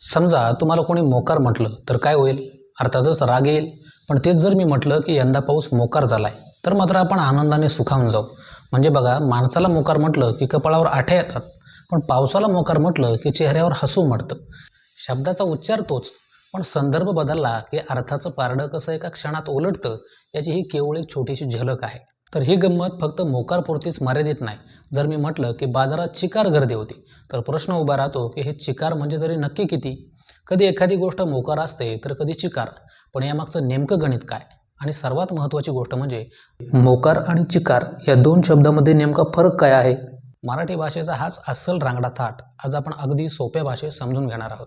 समजा तुम्हाला कोणी मोकार म्हटलं तर काय होईल? अर्थातच राग येईल. पण तेच जर मी म्हटलं की यंदा पाऊस मोकार झालाय, तर मात्र आपण आनंदाने सुखावून जाऊ. म्हणजे बघा, माणसाला मोकार म्हटलं की कपाळावर आठ्या येतात, पण पावसाला मोकार म्हटलं की चेहऱ्यावर हसू उमटतं. शब्दाचा उच्चार तोच, पण संदर्भ बदलला की अर्थाचं पारडं कसं एका क्षणात उलटतं, याची ही केवळ एक छोटीशी झलक आहे. तर ही गंमत फक्त मोकारपुरतीच मर्यादित नाही. जर मी म्हटलं की बाजारात चिकार गर्दी होती, तर प्रश्न उभा राहतो की हे चिकार म्हणजे तरी नक्की किती? कधी एखादी गोष्ट मोकार असते तर कधी चिकार. पण यामागचं नेमकं गणित काय? आणि सर्वात महत्त्वाची गोष्ट म्हणजे मोकार आणि चिकार या दोन शब्दामध्ये नेमका फरक काय आहे? मराठी भाषेचा हाच अस्सल रांगडा थाट आज आपण अगदी सोप्या भाषेत समजून घेणार आहोत.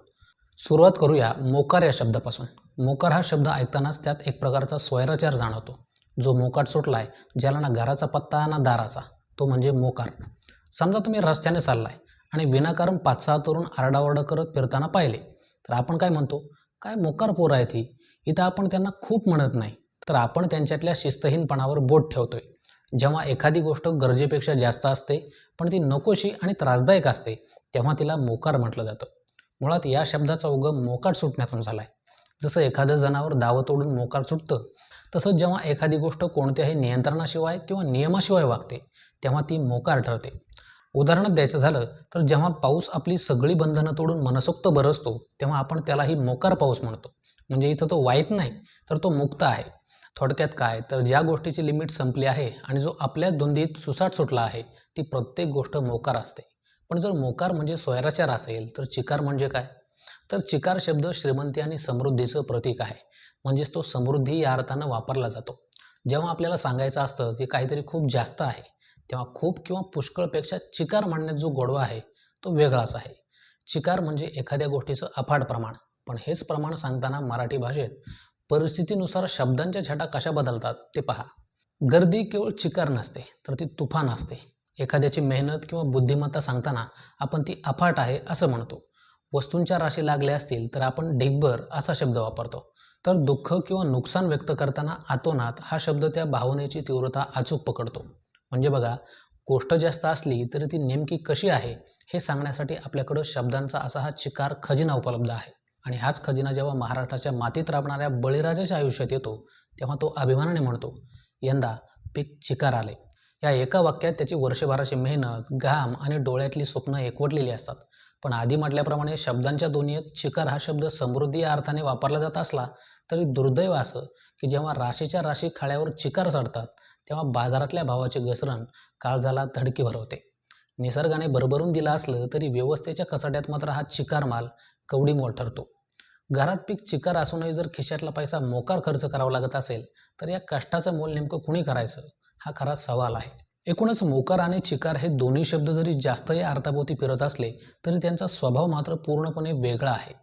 सुरुवात करूया मोकार या शब्दापासून. मोकार हा शब्द ऐकतानाच त्यात एक प्रकारचा स्वैराचार जाणवतो. जो मोकाट सुटलाय, ज्याला ना घराचा पत्ता ना दाराचा, तो म्हणजे मोकार. समजा तुम्ही रस्त्याने चाललाय आणि विनाकारण 5-6 तरुण आरडाओरडा करत फिरताना पाहिले, तर आपण काय म्हणतो? काय मोकार पोरं आहेत ही. इथं आपण त्यांना खूप म्हणत नाही, तर आपण त्यांच्यातल्या शिस्तहीनपणावर बोट ठेवतोय. जेव्हा एखादी गोष्ट गरजेपेक्षा जास्त असते, पण ती नकोशी आणि त्रासदायक असते, तेव्हा तिला मोकार म्हटलं जातं. मुळात या शब्दाचा उगम मोकाट सुटण्यातून झालाय. जसं एखादं जनावर दावं तोडून मोकार सुटतं, तसंच जेव्हा एखादी गोष्ट कोणत्याही नियंत्रणाशिवाय किंवा नियमाशिवाय वागते, तेव्हा ती मोकार ठरते. उदाहरणात द्यायचं झालं तर जेव्हा पाऊस आपली सगळी बंधनं तोडून मनसोक्त बरसतो, तेव्हा आपण त्यालाही मोकार पाऊस म्हणतो. म्हणजे इथं तो वाईट नाही, तर तो मुक्त आहे. थोडक्यात काय, तर ज्या गोष्टीची लिमिट संपली आहे आणि जो आपल्याच धुंदीत सुसाट सुटला आहे, ती प्रत्येक गोष्ट मोकार असते. पण जर मोकार म्हणजे स्वैराचार असेल, तर चिकार म्हणजे काय? तर चिकार शब्द श्रीमंती आणि समृद्धीचं प्रतीक आहे. म्हणजेच तो समृद्धी या अर्थानं वापरला जातो. जेव्हा आपल्याला सांगायचं असतं की काहीतरी खूप जास्त आहे, तेव्हा खूप किंवा पुष्कळपेक्षा चिकार म्हणण्यात जो गोडवा आहे, तो वेगळाच आहे. चिकार म्हणजे एखाद्या गोष्टीचं अफाट प्रमाण. पण हेच प्रमाण सांगताना मराठी भाषेत परिस्थितीनुसार शब्दांच्या छटा कशा बदलतात ते पहा. गर्दी केवळ चिकार नसते, तर ती तुफान असते. एखाद्याची मेहनत किंवा बुद्धिमत्ता सांगताना आपण ती अफाट आहे असं म्हणतो. वस्तूंच्या राशी लागल्या असतील तर आपण ढिगभर असा शब्द वापरतो. तर दुःख किंवा नुकसान व्यक्त करताना आतोनात हा शब्द त्या भावनेची तीव्रता अचूक पकडतो. म्हणजे बघा, गोष्ट जास्त असली तरी ती नेमकी कशी आहे हे सांगण्यासाठी आपल्याकडं शब्दांचा असा हा चिकार खजिना उपलब्ध आहे. आणि हाच खजिना जेव्हा महाराष्ट्राच्या मातीत राबणाऱ्या बळीराजाच्या आयुष्यात येतो, तेव्हा तो अभिमानाने म्हणतो, यंदा पीक चिकार आले. या एका वाक्यात त्याची वर्षभराची मेहनत, घाम आणि डोळ्यातली स्वप्न एकवटलेली असतात. पण आधी म्हटल्याप्रमाणे शब्दांच्या दुनियेत चिकार हा शब्द समृद्धी या अर्थाने वापरला जात असला, तरी दुर्दैव असं की जेव्हा राशीच्या राशी खाळ्यावर चिकार चढतात, तेव्हा बाजारातल्या भावाची घसरण काळजाला धडकी भरवते. निसर्गाने भरभरून दिला असलं तरी व्यवस्थेच्या कचाट्यात मात्र हा चिकार माल कवडीमोल ठरतो. घरात पीक चिकार असूनही जर खिशातला पैसा मोकार खर्च करावा लागत असेल, तर या कष्टाचं मोल नेमकं कुणी करायचं, हा खरा सवाल आहे. एकूणच मोकार आणि चिकार हे दोन्ही शब्द जरी जास्त या अर्थाभोवती फिरत असले, तरी त्यांचा स्वभाव मात्र पूर्णपणे वेगळा आहे.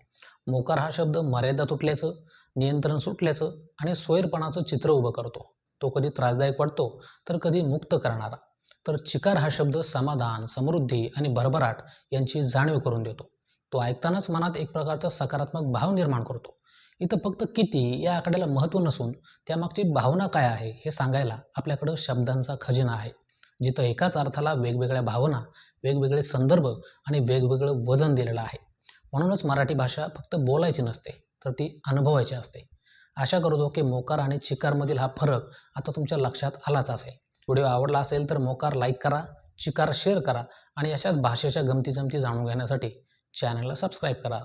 मोकार हा शब्द मर्यादा तुटल्याचं, नियंत्रण सुटल्याचं आणि सोयरपणाचं चित्र उभं करतो. तो कधी त्रासदायक वाटतो, तर कधी मुक्त करणारा. तर चिकार हा शब्द समाधान, समृद्धी आणि भरभराट यांची जाणीव करून देतो. तो ऐकतानाच मनात एक प्रकारचा सकारात्मक भाव निर्माण करतो. इथं फक्त किती या आकड्याला महत्त्व नसून त्यामागची भावना काय आहे हे सांगायला आपल्याकडं शब्दांचा खजिना आहे. जिथं एकाच अर्थाला वेगवेगळ्या भावना, वेगवेगळे संदर्भ आणि वेगवेगळं वजन दिलेलं आहे. म्हणूनच मराठी भाषा फक्त बोलायची नसते, तर ती अनुभवायची असते. आशा करतो की मोकार आणि चिकारमधील हा फरक आता तुमच्या लक्षात आलाच असेल. व्हिडिओ आवडला असेल तर मोकार लाईक करा, चिकार शेअर करा आणि अशाच भाषेच्या गमती जमती जाणून घेण्यासाठी चॅनलला सबस्क्राईब करा.